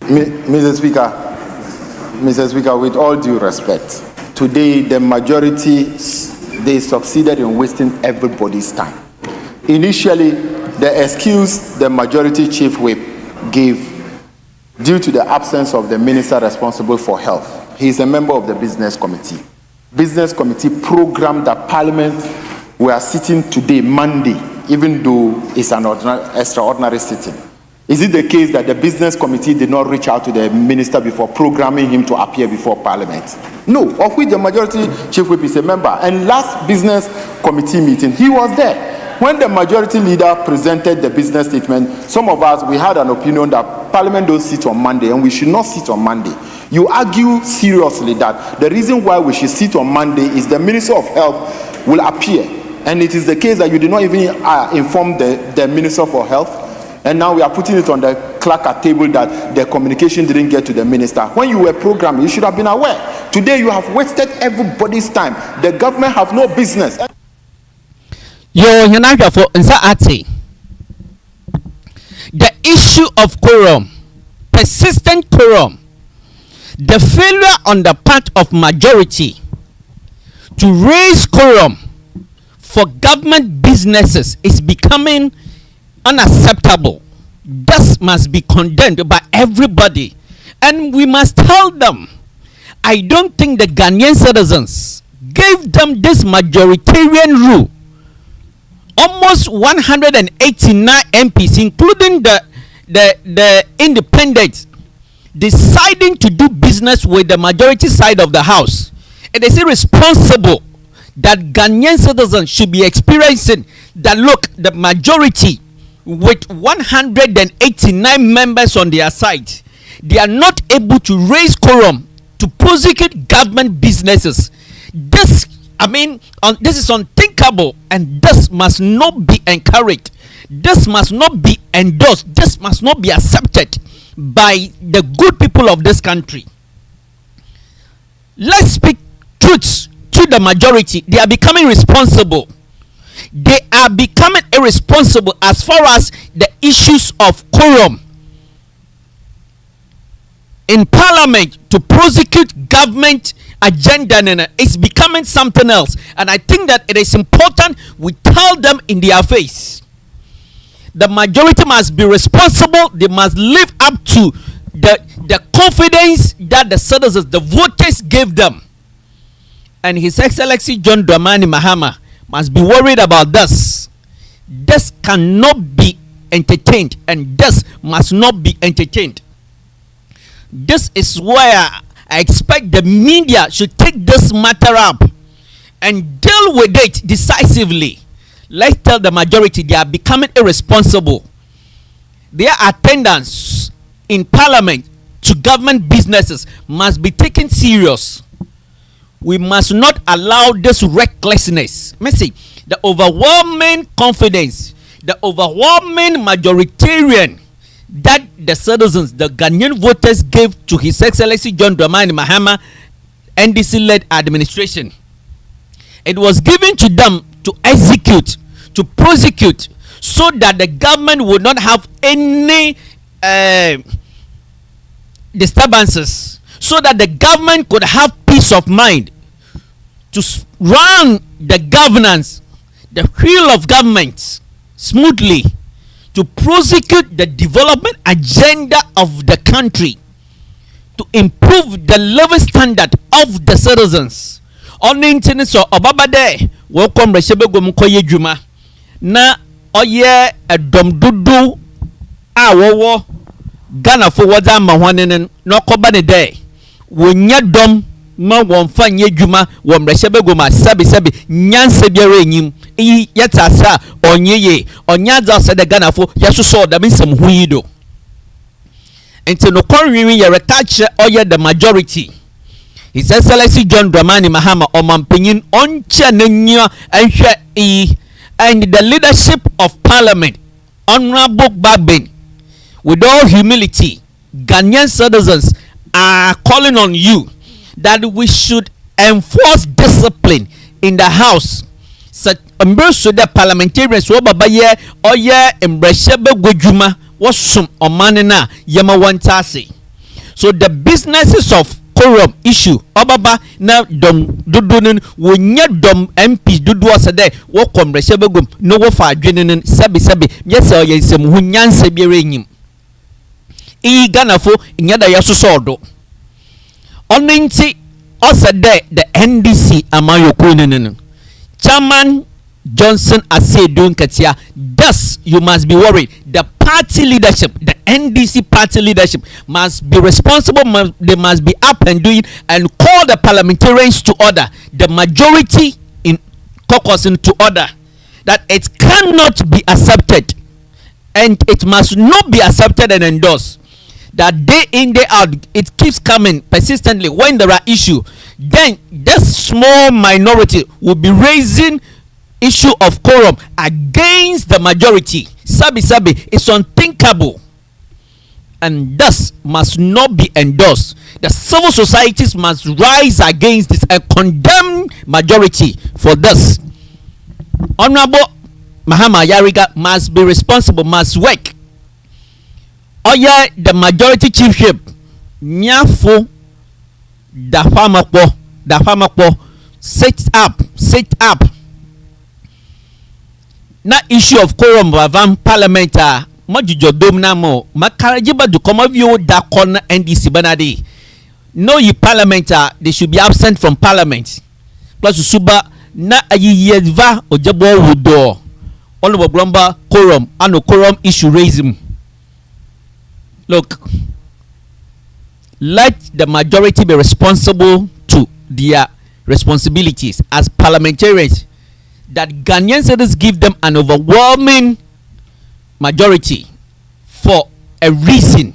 Mr. Speaker, with all due respect, today the majority, they succeeded in wasting everybody's time. Initially, the excuse the majority chief whip gave due to the absence of the minister responsible for health. He is a member of the business committee. Business committee program that Parliament were sitting today, Monday, even though it's an extraordinary sitting. Is it the case that the business committee did not reach out to the minister before programming him to appear before Parliament? No, of which the majority chief whip is a member. And last business committee meeting, he was there. When the majority leader presented the business statement, some of us, we had an opinion that Parliament don't sit on Monday and we should not sit on Monday. You argue seriously that the reason why we should sit on Monday is the Minister of Health will appear. And it is the case that you did not even inform the Minister for Health. And now we are putting it on the clerk at table that the communication didn't get to the minister. When you were programming, you should have been aware. Today you have wasted everybody's time. The government have no business. The issue of quorum, persistent quorum, the failure on the part of majority to raise quorum for government businesses is becoming unacceptable. This must be condemned by everybody, and we must tell them. I don't think the Ghanaian citizens gave them this majoritarian rule. Almost 189 MPs, including the independents, deciding to do business with the majority side of the house. It is irresponsible that Ghanaian citizens should be experiencing that. Look, the majority with 189 members on their side, they are not able to raise quorum to prosecute government businesses. This is unthinkable, and this must not be encouraged. This must not be endorsed. This must not be accepted by the good people of this country. Let's speak truths to the majority. They are becoming responsible. They are becoming irresponsible as far as the issues of quorum in Parliament to prosecute government agenda. It's becoming something else, and I think that it is important we tell them in their face. The majority must be responsible. They must live up to the confidence that the citizens, the voters, gave them. And His Excellency John Dramani Mahama must be worried about this. This cannot be entertained, and this must not be entertained. This is where I expect the media should take this matter up and deal with it decisively. Let's tell the majority they are becoming irresponsible. Their attendance in Parliament to government businesses must be taken serious. We must not allow this recklessness. See, the overwhelming confidence, the overwhelming majoritarian that the citizens, the Ghanaian voters, gave to His Excellency John Dramani Mahama NDC-led administration. It was given to them to execute, to prosecute, so that the government would not have any disturbances, so that the government could have peace of mind to run the governance, the wheel of government smoothly, to prosecute the development agenda of the country, to improve the living standard of the citizens. On the internet, so Obabade welcome Reshebe Gomukoye Juma na oye domdudu a wowo Ghana for wada mahwanenen no koba ne day wonya dom ma wonfa nye dwuma wo Reshebe Goma sabi nyanse biara enyim yi yetasa onyeye onya za se de Ghana for yesoso da binsem huyido enti no konwiwi ye retouch oye the majority. His Excellency John Dramani Mahama Omampenyin onche nenyo enhwe and the leadership of Parliament, Honorable Bagbin, with all humility, Ghanaian citizens are calling on you that we should enforce discipline in the House. Such so the parliamentarians wo baba ye oye embreshebe gwedwuma wosum omanena yema wantase. So the businesses of quorum issue obaba na dom dodo no wonya dom MP dodo osede wo komrehye begum no wo fa adwene no sebe yes oyensem hunyansa biere nyim e ganafo nyada yesoso odo onenti osede the NDC amayoko no chairman Johnson Asedun Katia, thus you must be worried. The party leadership, the NDC party leadership must be responsible, they must be up and doing and call the parliamentarians to order, the majority in caucus to order, that it cannot be accepted and it must not be accepted and endorsed. That day in, day out, it keeps coming persistently when there are issues. Then this small minority will be raising issue of quorum against the majority. Sabi is unthinkable and thus must not be endorsed. The civil societies must rise against this and condemn majority for this. Honorable Mahama Yariga must be responsible, must work. Oya the majority chiefship nyafo da farmakpo set up na issue of quorum bavam parliament majujo dom na mo makarajiba du komo view da corner NDC banade no you parliament they should be absent from parliament plus suba na ayiyeva ojabo wudo all grumba quorum and quorum issue raise him. Look, let the majority be responsible to their responsibilities as parliamentarians. That Ghanaian citizens give them an overwhelming majority for a reason,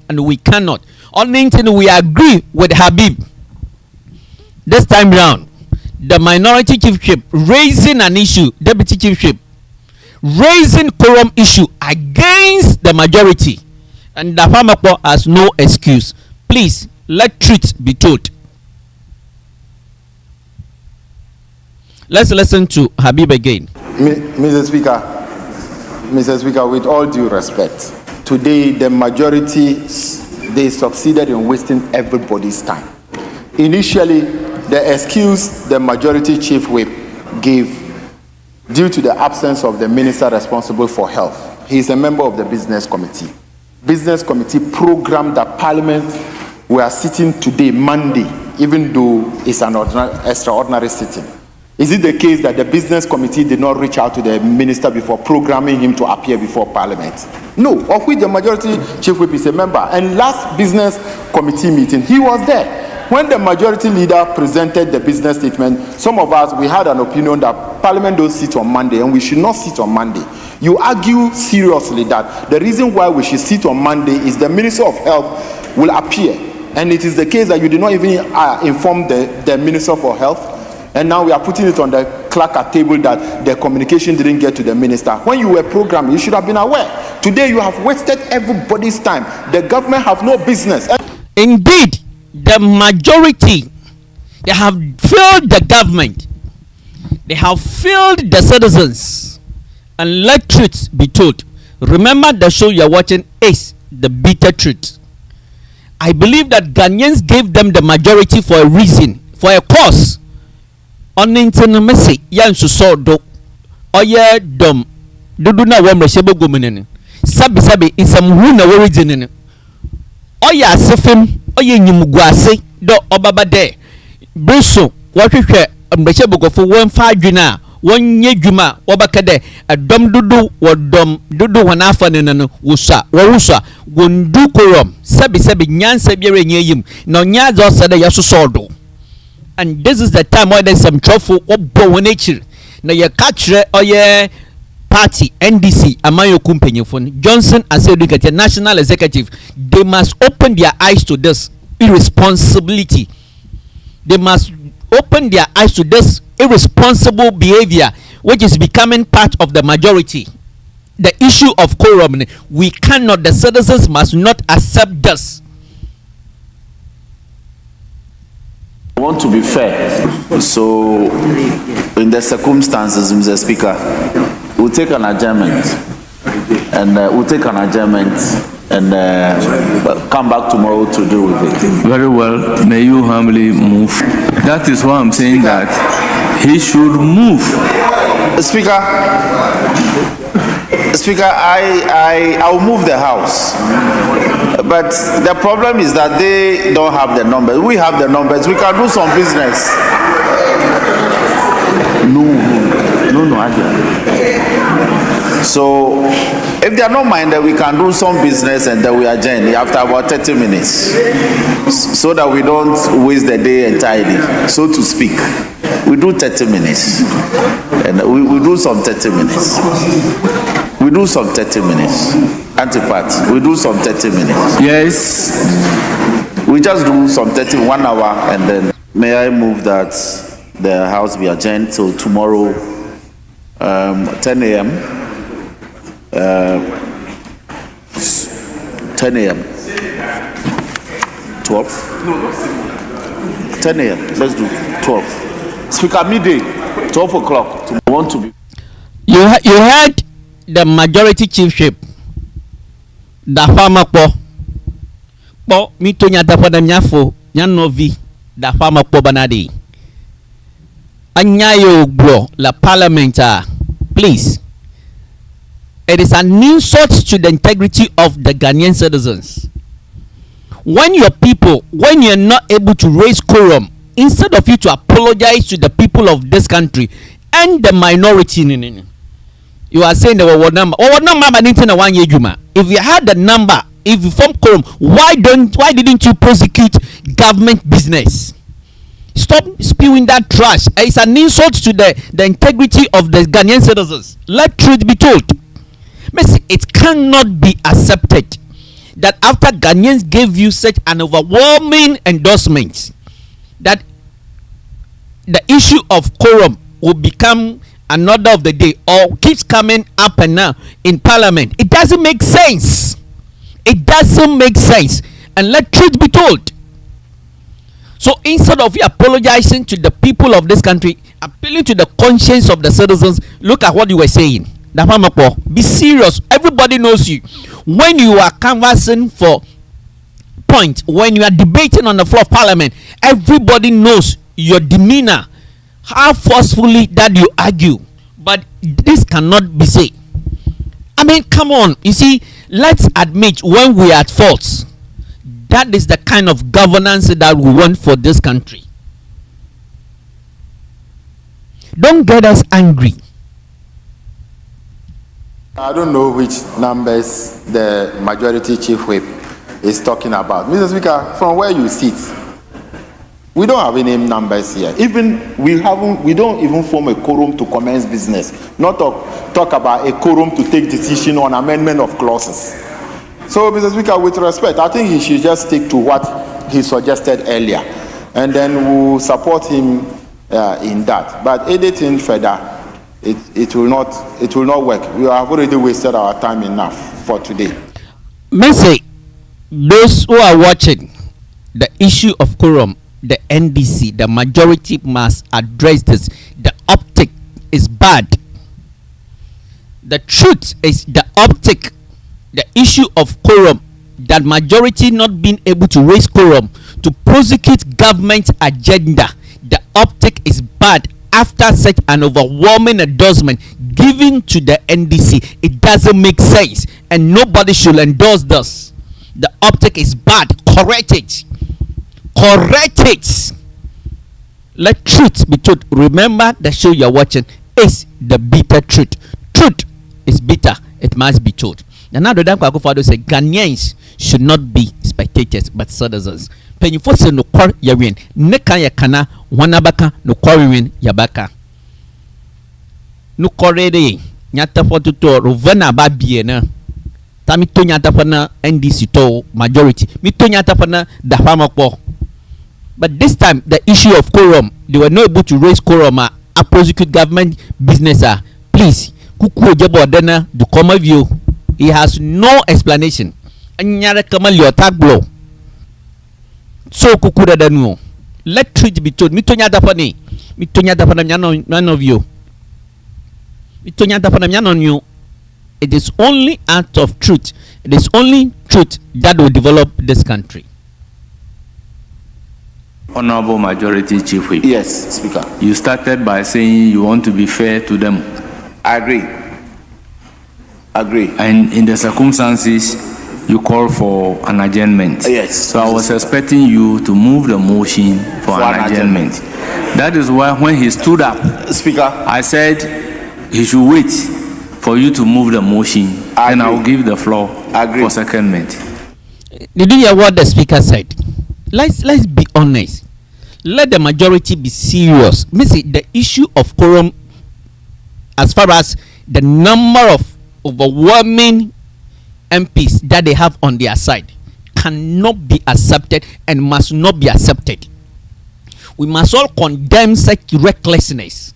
and we cannot. Only thing we agree with Habib this time round, the minority chiefship raising an issue, deputy chiefship raising quorum issue against the majority, and the Farmakpo has no excuse. Please let truth be told. Let's listen to Habib again. Mr. Speaker, with all due respect, today the majority, they succeeded in wasting everybody's time. Initially, the excuse the majority chief whip gave due to the absence of the minister responsible for health. He is a member of the business committee. Business committee programmed that Parliament were sitting today, Monday, even though it's an extraordinary sitting. Is it the case that the business committee did not reach out to the minister before programming him to appear before Parliament? No, of which the majority chief whip is a member. And last business committee meeting, he was there. When the majority leader presented the business statement, some of us, we had an opinion that Parliament don't sit on Monday and we should not sit on Monday. You argue seriously that the reason why we should sit on Monday is the Minister of Health will appear. And it is the case that you did not even inform the Minister for Health. And now we are putting it on the clerk at table that the communication didn't get to the minister. When you were programming, you should have been aware. Today you have wasted everybody's time. The government have no business. Indeed, the majority, they have failed the government. They have failed the citizens. And let truth be told. Remember, the show you're watching is the bitter truth. I believe that Ghanaians gave them the majority for a reason, for a cause. On internet message yan so do oye dom dudu na wo mrehye begomene sabi insam hu na wo region oye asefem oye nyimguase do obaba de briso wo hwehwe mrehye begofo won fa adwena wonye dwuma wobaka de dom dudu wo dom dudu wana afa ne no wusua wondu quorum sabi nyansa biere nyeyim na nyaza osede yesoso do. And this is the time when there's some trouble or nature. Now you catch your party NDC Amayo Kumpenyefon Johnson and say look at the national executive, they must open their eyes to this irresponsibility. They must open their eyes to this irresponsible behavior which is becoming part of the majority. The issue of quorum, we cannot, the citizens must not accept this. I want to be fair, so in the circumstances, Mr. Speaker, we'll take an adjournment, and we'll take an adjournment and come back tomorrow to deal with it. Very well. May you humbly move. That is why I'm saying that he should move. Speaker, I'll move the house. But the problem is that they don't have the numbers. We have the numbers. We can do some business. No, I don't. So, if they are not minded, we can do some business and then we adjourn after about 30 minutes. So that we don't waste the day entirely, so to speak. We do 30 minutes. And we do some 30 minutes. We do some 30 minutes. Antipat, we do some 30 minutes. Yes. We just do some 1 hour and then may I move that the house be adjourned till tomorrow 10 a.m. 10 a.m. 12? 10 a.m. Let's do 12. Speaker, midday, 12 o'clock. We want to be. You heard the majority chiefship. Da fama po mi to nya da pada nyafo nya novi da fama po banade. Anya yo gbo la parliament please. It is an insult to the integrity of the Ghanaian citizens. When your people, when you're not able to raise quorum, instead of you to apologize to the people of this country and the minority, you are saying there were number. What number? If you had the number, if you form quorum, why didn't you prosecute government business? Stop spewing that trash. It's an insult to the integrity of the Ghanaian citizens. Let truth be told. It cannot be accepted that after Ghanaians gave you such an overwhelming endorsement, that the issue of quorum will become an order of the day or keeps coming up and now in parliament. It doesn't make sense. It doesn't make sense. And let truth be told. So instead of you apologizing to the people of this country, appealing to the conscience of the citizens, look at what you were saying. Be serious. Everybody knows you. When you are canvassing for point, when you are debating on the floor of parliament, everybody knows your demeanor, how forcefully that you argue. But this cannot be said. I mean, come on. You see, let's admit when we are at fault. That is the kind of governance that we want for this country. Don't get us angry. I don't know which numbers the majority chief whip is talking about. Mr. Speaker, from where you sit, we don't have any numbers here. Even we don't even form a quorum to commence business. Not talk about a quorum to take decision on amendment of clauses. So, Mr. Speaker, with respect, I think he should just stick to what he suggested earlier, and then we'll support him in that. But anything further, it will not work. We have already wasted our time enough for today. Message those who are watching the issue of quorum, the NDC, the majority must address this. The optic is bad. The truth is the optic, the issue of quorum, that majority not being able to raise quorum to prosecute government agenda. The optic is bad. After such an overwhelming endorsement given to the NDC, it doesn't make sense, and nobody should endorse this. The optic is bad. Correct it. Correct it. Let truth be told. Remember, the show you're watching is the bitter truth. Truth is bitter. It must be told. And now the Father say Ghanaians should not be spectators but citizens. Penyifo se no kwar yawin ne kan ya kana wanabaka no kwariwin yabaka no korede nyata foto rovena ba bie na tami to nyata na NDC to majority mi to nyata na da fama kpo. But this time the issue of quorum, they were not able to raise quorum a prosecute government business. Please kuku ojebo dena the common view, he has no explanation. Anyara kama li attack blow. So kukura danu. Let truth be told. Mitonya dapani. Mitonya dapana none of you. Mitonya dapana none of you. It is only out of truth It is only truth that will develop this country. Honorable Majority Chief Whip. Yes, Speaker. You started by saying you want to be fair to them. I agree. And in the circumstances, you call for an adjournment. Yes. So I was expecting you to move the motion for an adjournment. That is why when he stood up, Speaker, I said he should wait for you to move the motion. And I will give the floor for secondment. Did you hear what the speaker said? Let's be honest. Let the majority be serious. The issue of quorum, as far as the number of overwhelming MPs that they have on their side, cannot be accepted and must not be accepted. We must all condemn such recklessness.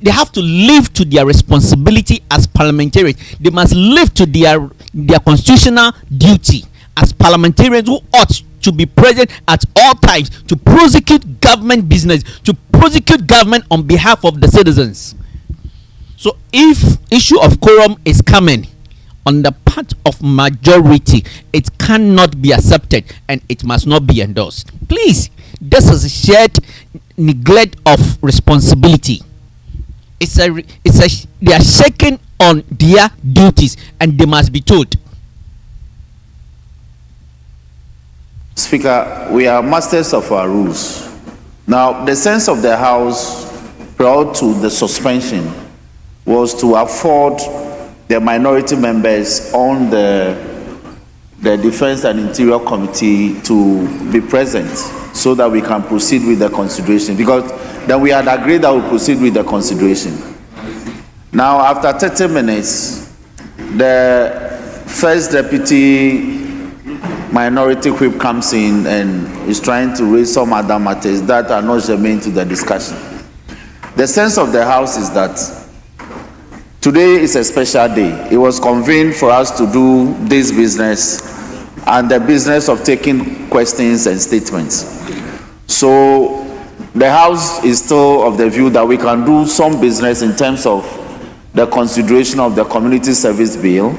They have to live to their responsibility as parliamentarians. They must live to their constitutional duty as parliamentarians who ought to be present at all times to prosecute government business, to prosecute government on behalf of the citizens. So if issue of quorum is coming on the part of majority, it cannot be accepted and it must not be endorsed. Please, this is a shared neglect of responsibility. They are shaken on their duties and they must be told. Speaker, we are masters of our rules. Now, the sense of the House prior to the suspension was to afford the minority members on the Defense and Interior Committee to be present so that we can proceed with the consideration, because then we had agreed that we'll proceed with the consideration. Now, after 30 minutes, the first deputy minority whip comes in and is trying to raise some other matters that are not germane to the discussion. The sense of the House is that today is a special day. It was convened for us to do this business and the business of taking questions and statements. So the House is still of the view that we can do some business in terms of the consideration of the community service bill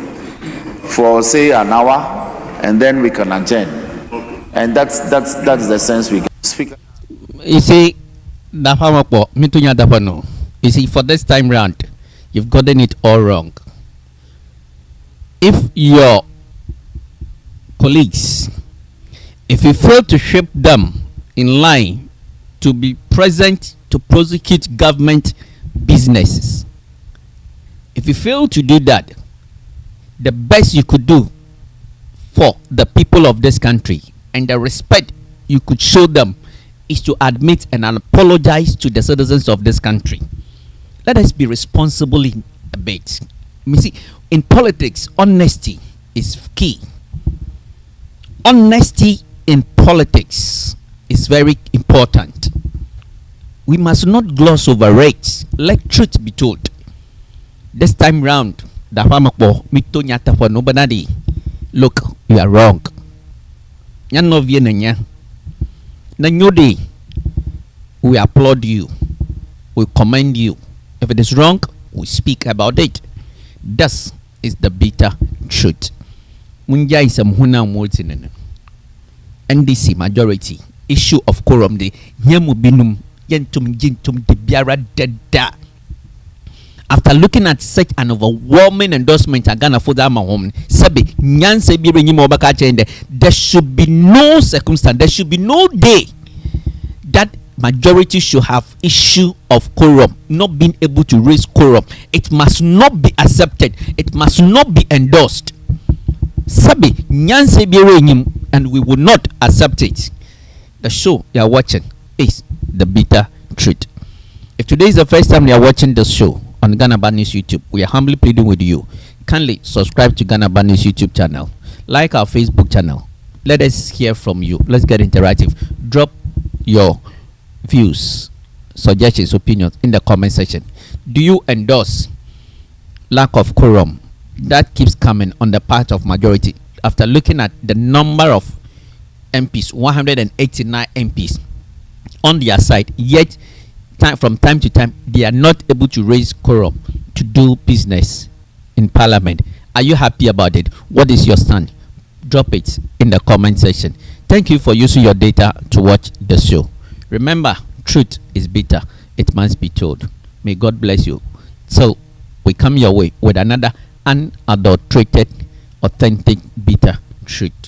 for say an hour, and then we can adjourn. And that's the sense we get. Speaker. You see, you see, for this time round, you've gotten it all wrong. If your colleagues, if you fail to shape them in line to be present to prosecute government businesses, if you fail to do that, the best you could do for the people of this country and the respect you could show them is to admit and apologize to the citizens of this country. Let us be responsible in a bit. You see, in politics, honesty is key. Honesty in politics is very important. We must not gloss over it. Let truth be told. This time round, look, you are wrong. We applaud you. We commend you. If it is wrong, we speak about it. This is the bitter truth. NDC majority issue of quorum de nyamubinum yentum jintum de biara deda. After looking at such an overwhelming endorsement at Ghana for that home, there should be no circumstance, there should be no day that majority should have issue of quorum, not being able to raise quorum. It must not be accepted. It must not be endorsed. And we will not accept it. The show you are watching is the bitter truth. If today is the first time you are watching this show on Ghana Bad News YouTube, we are humbly pleading with you. Kindly subscribe to Ghana Bad News YouTube channel. Like our Facebook channel. Let us hear from you. Let's get interactive. Drop your views, suggestions, opinions in the comment section. Do you endorse lack of quorum that keeps coming on the part of majority after looking at the number of MPs, 189 MPs on their side, yet from time to time they are not able to raise quorum to do business in parliament? Are you happy about it? What is your stand? Drop it in the comment section. Thank you for using your data to watch the show. Remember, truth is bitter. It must be told. May God bless you. So, we come your way with another unadulterated, authentic, bitter truth.